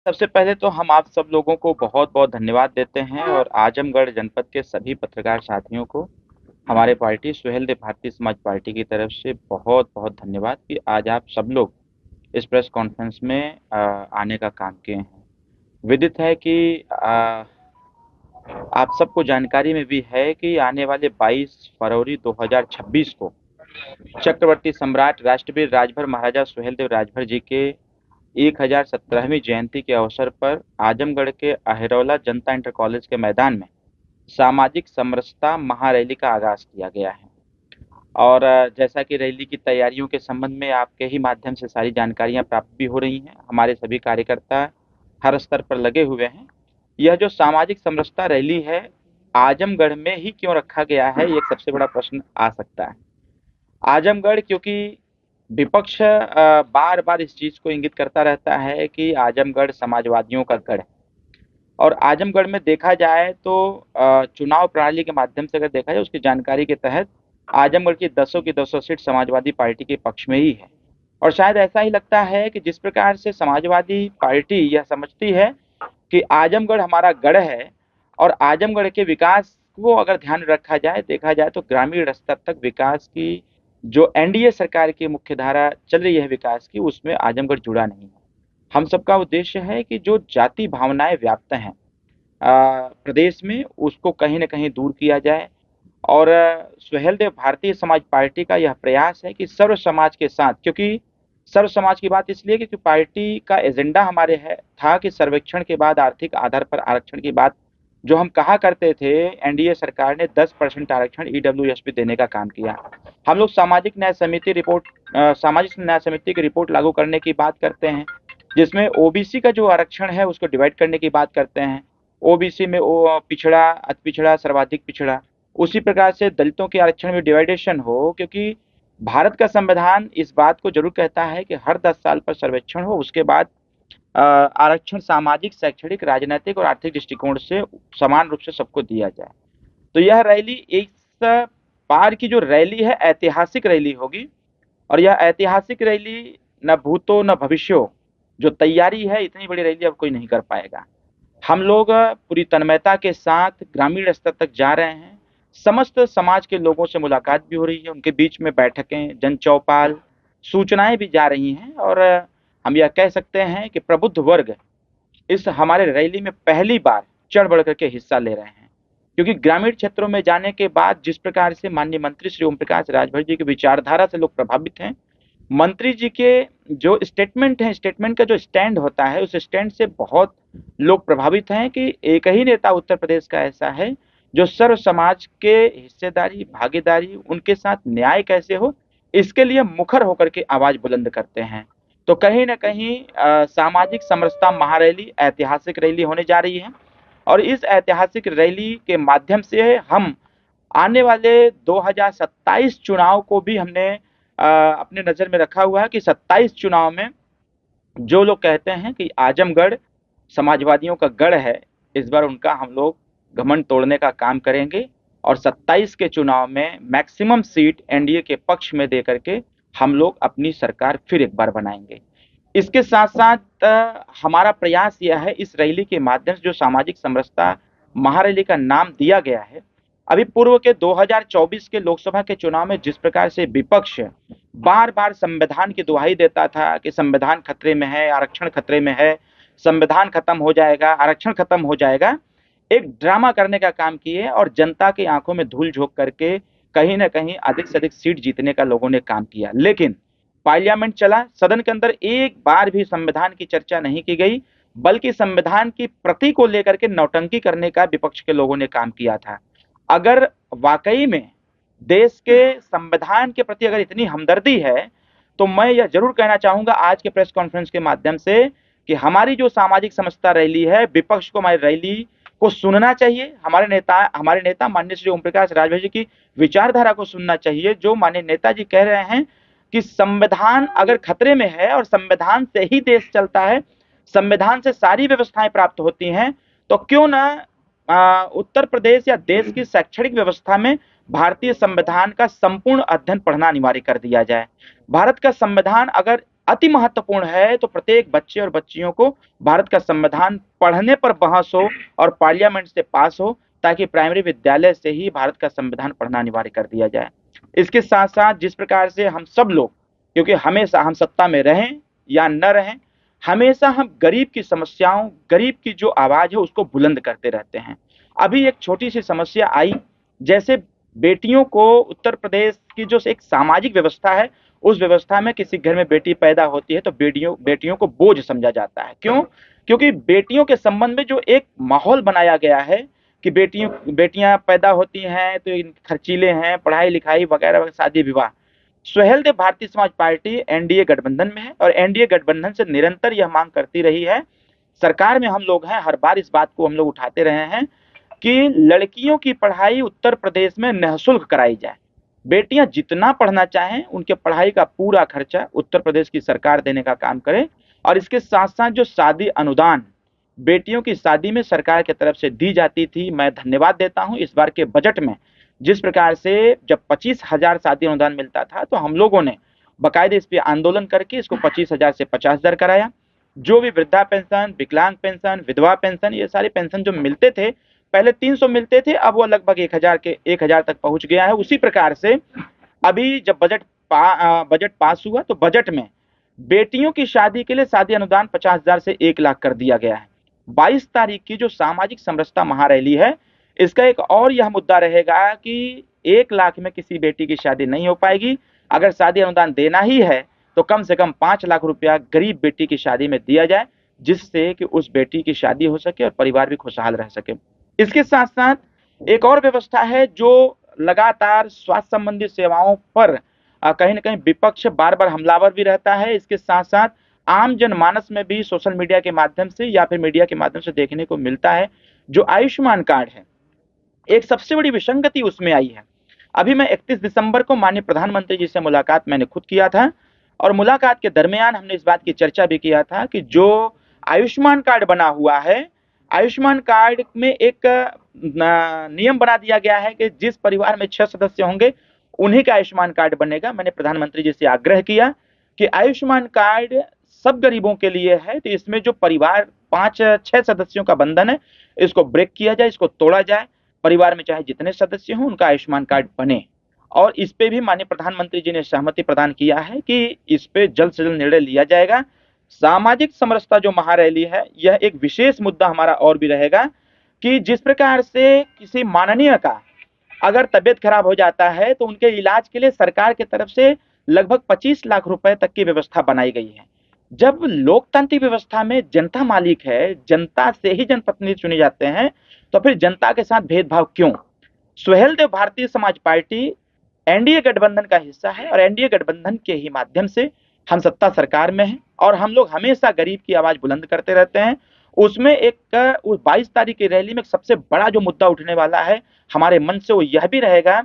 सबसे पहले तो हम आप सब लोगों को बहुत-बहुत धन्यवाद देते हैं और आजमगढ़ जनपद के सभी पत्रकार साथियों को हमारे पार्टी सुहेलदेव भारतीय समाज पार्टी की तरफ से बहुत-बहुत धन्यवाद कि आज आप सब लोग इस प्रेस कॉन्फ्रेंस में आने का काम किए हैं। विदित है कि आप सबको जानकारी में भी है कि आने वाले 22 फरवरी 2026 को चक्रवर्ती सम्राट राष्ट्रवीर राजभर महाराजा सुहेलदेव राजभर जी के 1017वीं जयंती के अवसर पर आजमगढ़ के अहिरौला जनता इंटर कॉलेज के मैदान में सामाजिक समरसता महारैली का आगाज किया गया है। और जैसा कि रैली की तैयारियों के संबंध में आपके ही माध्यम से सारी जानकारियां प्राप्त भी हो रही हैं, हमारे सभी कार्यकर्ता हर स्तर पर लगे हुए हैं। यह जो सामाजिक समरसता रैली है, आजमगढ़ में ही क्यों रखा गया है, ये एक सबसे बड़ा प्रश्न आ सकता है। आजमगढ़ क्योंकि विपक्ष बार बार इस चीज को इंगित करता रहता है कि आजमगढ़ समाजवादियों का गढ़ है। और आजमगढ़ में देखा जाए तो चुनाव प्रणाली के माध्यम से अगर देखा जाए, उसकी जानकारी के तहत आजमगढ़ की 10 की 10 सीट समाजवादी पार्टी के पक्ष में ही है। और शायद ऐसा ही लगता है कि जिस प्रकार से समाजवादी पार्टी यह समझती है कि आजमगढ़ हमारा गढ़ है और आजमगढ़ के विकास को अगर ध्यान रखा जाए, देखा जाए तो ग्रामीण स्तर तक विकास की जो एनडीए सरकार की मुख्य धारा चल रही है विकास की, उसमें आजमगढ़ जुड़ा नहीं है। हम सबका उद्देश्य है कि जो जाति भावनाएं व्याप्त हैं प्रदेश में, उसको कहीं ना कहीं दूर किया जाए। और सुहेलदेव भारतीय समाज पार्टी का यह प्रयास है कि सर्व समाज के साथ, क्योंकि सर्व समाज की बात इसलिए क्योंकि पार्टी का एजेंडा हमारे है था कि सर्वेक्षण के बाद आर्थिक आधार पर आरक्षण की बात जो हम कहा करते थे, एनडीए सरकार ने 10% आरक्षण ईडब्ल्यूएस देने का काम किया। हम लोग सामाजिक न्याय समिति की रिपोर्ट लागू करने की बात करते हैं, जिसमें ओबीसी का जो आरक्षण है उसको डिवाइड करने की बात करते हैं। ओबीसी में पिछड़ा, अति पिछड़ा, सर्वाधिक पिछड़ा, उसी प्रकार से दलितों के आरक्षण में डिवाइडेशन हो, क्योंकि भारत का संविधान इस बात को जरूर कहता है कि हर 10 साल पर सर्वेक्षण हो, उसके बाद आरक्षण सामाजिक, शैक्षणिक, राजनीतिक और आर्थिक दृष्टिकोण से समान रूप से सबको दिया जाए। तो यह रैली इस बार की जो रैली है ऐतिहासिक रैली होगी। और यह ऐतिहासिक रैली न भूतो न भविष्यो, जो तैयारी है इतनी बड़ी रैली अब कोई नहीं कर पाएगा। हम लोग पूरी तन्मयता के साथ ग्रामीण स्तर तक जा रहे हैं। समस्त समाज के लोगों से मुलाकात भी हो रही है, उनके बीच में बैठकें, जन चौपाल, सूचनाएं भी जा रही हैं। और हम यह कह सकते हैं कि प्रबुद्ध वर्ग इस हमारे रैली में पहली बार चढ़ बढ़ करके हिस्सा ले रहे हैं, क्योंकि ग्रामीण क्षेत्रों में जाने के बाद जिस प्रकार से माननीय मंत्री श्री ओम प्रकाश राजभर जी की विचारधारा से लोग प्रभावित हैं, मंत्री जी के जो स्टेटमेंट है, स्टेटमेंट का जो स्टैंड होता है, उस स्टैंड से बहुत लोग प्रभावित हैं कि एक ही नेता उत्तर प्रदेश का ऐसा है जो सर्व समाज के हिस्सेदारी, भागीदारी, उनके साथ न्याय कैसे हो, इसके लिए मुखर होकर के आवाज बुलंद करते हैं। तो कहीं ना कहीं सामाजिक समरसता महारैली ऐतिहासिक रैली होने जा रही है। और इस ऐतिहासिक रैली के माध्यम से हम आने वाले 2027 चुनाव को भी हमने अपने नजर में रखा हुआ है कि 27 चुनाव में जो लोग कहते हैं कि आजमगढ़ समाजवादियों का गढ़ है, इस बार उनका हम लोग घमंड तोड़ने का काम करेंगे और 27 के चुनाव में मैक्सिमम सीट एनडीए के पक्ष में दे करके हम लोग अपनी सरकार फिर एक बार बनाएंगे। इसके साथ साथ हमारा प्रयास यह है, इस रैली के माध्यम से जो सामाजिक समरसता महारैली का नाम दिया गया है, अभी पूर्व के 2024 के लोकसभा के चुनाव में जिस प्रकार से विपक्ष बार बार संविधान की दुहाई देता था कि संविधान खतरे में है, आरक्षण खतरे में है, संविधान खत्म हो जाएगा, आरक्षण खत्म हो जाएगा, एक ड्रामा करने का काम किए और जनता की आंखों में धूल झोंक करके कहीं ना कहीं अधिक से अधिक सीट जीतने का लोगों ने काम किया। लेकिन पार्लियामेंट चला, सदन के अंदर एक बार भी संविधान की चर्चा नहीं की गई, बल्कि संविधान की प्रति को लेकर के नौटंकी करने का विपक्ष के लोगों ने काम किया था। अगर वाकई में देश के संविधान के प्रति अगर इतनी हमदर्दी है, तो मैं यह जरूर कहना चाहूंगा आज के प्रेस कॉन्फ्रेंस के माध्यम से कि हमारी जो सामाजिक समरसता रैली है, विपक्ष को हमारी रैली को सुनना चाहिए। हमारे नेता माननीय श्री ओम प्रकाश राजभर जी की विचारधारा को सुनना चाहिए, जो माननीय नेताजी कह रहे हैं कि संविधान अगर खतरे में है और संविधान से ही देश चलता है, संविधान से सारी व्यवस्थाएं प्राप्त होती हैं, तो क्यों ना उत्तर प्रदेश या देश की शैक्षणिक व्यवस्था में भारतीय संविधान का संपूर्ण अध्ययन पढ़ना अनिवार्य कर दिया जाए। भारत का संविधान अगर अति महत्वपूर्ण है, तो प्रत्येक बच्चे और बच्चियों को भारत का संविधान पढ़ने पर बहस हो और पार्लियामेंट से पास हो, ताकि प्राइमरी विद्यालय से ही भारत का संविधान पढ़ना अनिवार्य कर दिया जाए। इसके साथ साथ जिस प्रकार से हम सब लोग, क्योंकि हमेशा हम सत्ता में रहें या न रहें, हमेशा हम गरीब की समस्याओं, गरीब की जो आवाज है उसको बुलंद करते रहते हैं। अभी एक छोटी सी समस्या आई, जैसे बेटियों को उत्तर प्रदेश की जो एक सामाजिक व्यवस्था है, उस व्यवस्था में किसी घर में बेटी पैदा होती है तो बेटियों बेटियों को बोझ समझा जाता है। क्यों? क्योंकि बेटियों के संबंध में जो एक माहौल बनाया गया है कि बेटियां पैदा होती हैं तो खर्चीले हैं, पढ़ाई लिखाई वगैरह वगैरह, शादी विवाह। सुहेलदेव भारतीय समाज पार्टी एनडीए गठबंधन में है और एनडीए गठबंधन से निरंतर यह मांग करती रही है। सरकार में हम लोग हैं, हर बार इस बात को हम लोग उठाते रहे हैं कि लड़कियों की पढ़ाई उत्तर प्रदेश में निःशुल्क कराई जाए। बेटियां जितना पढ़ना चाहें, उनके पढ़ाई का पूरा खर्चा उत्तर प्रदेश की सरकार देने का काम करे। और इसके साथ साथ जो शादी अनुदान बेटियों की शादी में सरकार की तरफ से दी जाती थी, मैं धन्यवाद देता हूं इस बार के बजट में जिस प्रकार से जब 25,000 शादी अनुदान मिलता था तो हम लोगों ने बाकायदे इस पे आंदोलन करके इसको 25,000 से 50,000 कराया। जो भी वृद्धा पेंशन, विकलांग पेंशन, विधवा पेंशन, ये सारे पेंशन जो मिलते थे, पहले 300 मिलते थे, अब वो लगभग 1,000 तक पहुंच गया है। उसी प्रकार से अभी जब बजट पास हुआ तो बजट में बेटियों की शादी के लिए शादी अनुदान 50,000 से 1,00,000 कर दिया गया है। 22 तारीख की जो सामाजिक समरसता महारैली है, इसका एक और यह मुद्दा रहेगा कि 1,00,000 में किसी बेटी की शादी नहीं हो पाएगी। अगर शादी अनुदान देना ही है तो कम से कम 5,00,000 रुपया गरीब बेटी की शादी में दिया जाए, जिससे कि उस बेटी की शादी हो सके और परिवार भी खुशहाल रह सके। इसके साथ साथ एक और व्यवस्था है जो लगातार स्वास्थ्य संबंधी सेवाओं पर कहीं ना कहीं विपक्ष बार बार हमलावर भी रहता है। इसके साथ साथ आम जनमानस में भी सोशल मीडिया के माध्यम से या फिर मीडिया के माध्यम से देखने को मिलता है, जो आयुष्मान कार्ड है, एक सबसे बड़ी विसंगति उसमें आई है। अभी मैं 31 दिसंबर को माननीय प्रधानमंत्री जी से मुलाकात मैंने खुद किया था और मुलाकात के दरमियान हमने इस बात की चर्चा भी किया था कि जो आयुष्मान कार्ड बना हुआ है, आयुष्मान कार्ड में एक नियम बना दिया गया है कि जिस परिवार में 6 सदस्य होंगे उन्हीं का आयुष्मान कार्ड बनेगा। मैंने प्रधानमंत्री जी से आग्रह किया कि आयुष्मान कार्ड सब गरीबों के लिए है, तो इसमें जो परिवार 5-6 सदस्यों का बंधन है, इसको ब्रेक किया जाए, इसको तोड़ा जाए। परिवार में चाहे जितने सदस्य हों, उनका आयुष्मान कार्ड बने। और इस पे भी माननीय प्रधानमंत्री जी ने सहमति प्रदान किया है कि इस पे जल्द से जल्द निर्णय लिया जाएगा। सामाजिक समरसता जो महारैली है, यह एक विशेष मुद्दा हमारा और भी रहेगा कि जिस प्रकार से किसी माननीय का अगर तबियत खराब हो जाता है तो उनके इलाज के लिए सरकार की तरफ से लगभग 25 लाख रुपए तक की व्यवस्था बनाई गई है। जब लोकतांत्रिक व्यवस्था में जनता मालिक है, जनता से ही जनप्रतिनिधि चुने जाते हैं, तो फिर जनता के साथ भेदभाव क्यों? सुहेलदेव भारतीय समाज पार्टी एनडीए गठबंधन का हिस्सा है और एनडीए गठबंधन के ही माध्यम से हम सत्ता सरकार में हैं और हम लोग हमेशा गरीब की आवाज बुलंद करते रहते हैं। उसमें एक उस 22 तारीख की रैली में सबसे बड़ा जो मुद्दा उठने वाला है हमारे मन से, वो यह भी रहेगा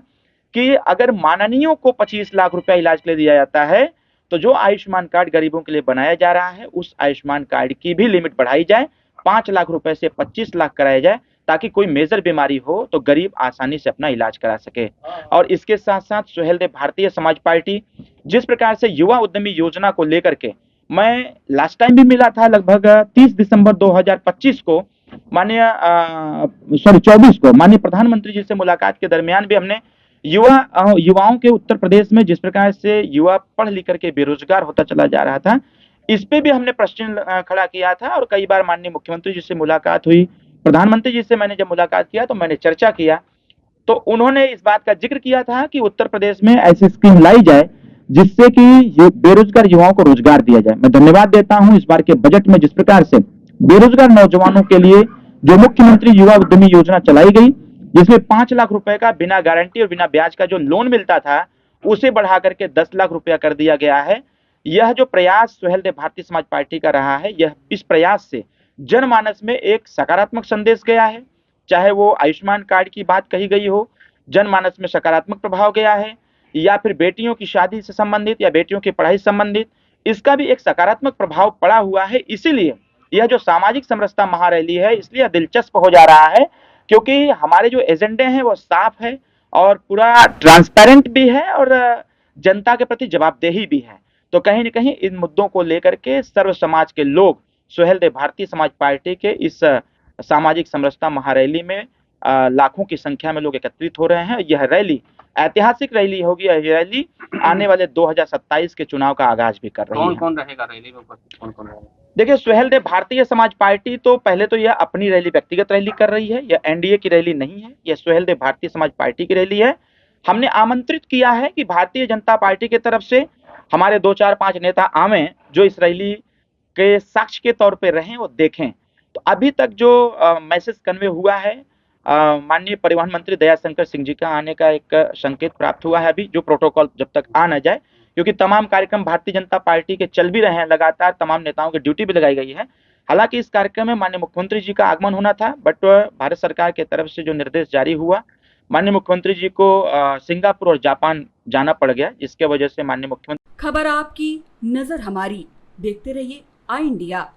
कि अगर माननीयों को 25 लाख रुपया इलाज के लिए दिया जाता है, तो जो आयुष्मान कार्ड गरीबों के लिए बनाया जा रहा है, उस आयुष्मान कार्ड की भी लिमिट बढ़ाई जाए, 5 लाख रुपए से 25 लाख कराया जाए, ताकि कोई मेजर बीमारी हो तो गरीब आसानी से अपना इलाज करा सके। और इसके साथ साथ सुहेलदेव भारतीय समाज पार्टी जिस प्रकार से युवा उद्यमी योजना को लेकर के, मैं लास्ट टाइम भी मिला था लगभग 30 दिसंबर 2025 को माननीय 24 को माननीय प्रधानमंत्री जी से मुलाकात के दरमियान भी हमने युवाओं के उत्तर प्रदेश में जिस प्रकार से युवा पढ़ लिख करके बेरोजगार होता चला जा रहा था, इस पे भी हमने प्रश्न खड़ा किया था। और कई बार माननीय मुख्यमंत्री जी से मुलाकात हुई, प्रधानमंत्री जी से मैंने जब मुलाकात किया तो मैंने चर्चा किया, तो उन्होंने इस बात का जिक्र किया था कि उत्तर प्रदेश में ऐसी स्कीम लाई जाए जिससे कि बेरोजगार युवाओं को रोजगार दिया जाए। मैं धन्यवाद देता हूं इस बार के बजट में जिस प्रकार से बेरोजगार नौजवानों के लिए जो मुख्यमंत्री युवा उद्यमी योजना चलाई गई, जिसमें 5 लाख रुपए का बिना गारंटी और बिना ब्याज का जो लोन मिलता था, उसे बढ़ा करके 10 लाख रुपया कर दिया गया है। यह जो प्रयास सुहेलदेव भारतीय समाज पार्टी का रहा है, यह इस प्रयास से जनमानस में एक सकारात्मक संदेश गया है। चाहे वो आयुष्मान कार्ड की बात कही गई हो, जनमानस में सकारात्मक प्रभाव गया है, या फिर बेटियों की शादी से संबंधित या बेटियों की पढ़ाई से संबंधित, इसका भी एक सकारात्मक प्रभाव पड़ा हुआ है। इसीलिए यह जो सामाजिक समरसता महारैली है, इसलिए दिलचस्प हो जा रहा है, क्योंकि हमारे जो एजेंडे हैं वो साफ है और पूरा ट्रांसपेरेंट भी है और जनता के प्रति जवाबदेही भी है। तो कहीं न कहीं इन मुद्दों को लेकर के सर्व समाज के लोग सुहेलदेव भारतीय समाज पार्टी के इस सामाजिक समरसता महारैली में लाखों की संख्या में लोग एकत्रित हो रहे हैं। यह रैली ऐतिहासिक रैली होगी। यह रैली आने वाले 2027 के चुनाव का आगाज भी कर रही है। कौन-कौन रहेगा रैली में उपस्थित, कौन-कौन रहेगा? देखिए, सुहेलदेव भारतीय समाज पार्टी तो पहले तो यह अपनी रैली, व्यक्तिगत रैली कर रही है। यह एनडीए की रैली नहीं है, यह सुहेलदेव भारतीय समाज पार्टी की रैली है। हमने आमंत्रित किया है कि भारतीय जनता पार्टी की तरफ से हमारे 2, 4, 5 नेता आवें, जो इस रैली के साक्ष्य के तौर पे रहें और देखें। तो अभी तक जो मैसेज कन्वे हुआ है, माननीय परिवहन मंत्री दयाशंकर सिंह जी का आने का एक संकेत प्राप्त हुआ है अभी, जो प्रोटोकॉल जब तक आ न जाए, क्योंकि तमाम कार्यक्रम भारतीय जनता पार्टी के चल भी रहे हैं, लगातार तमाम नेताओं की ड्यूटी भी लगाई गई है। हालांकि इस कार्यक्रम में माननीय मुख्यमंत्री जी का आगमन होना था, बट भारत सरकार की तरफ से जो निर्देश जारी हुआ, माननीय मुख्यमंत्री जी को सिंगापुर और जापान जाना पड़ गया, जिसके वजह से माननीय मुख्यमंत्री। खबर आपकी, नजर हमारी, देखते रहिए आई इंडिया।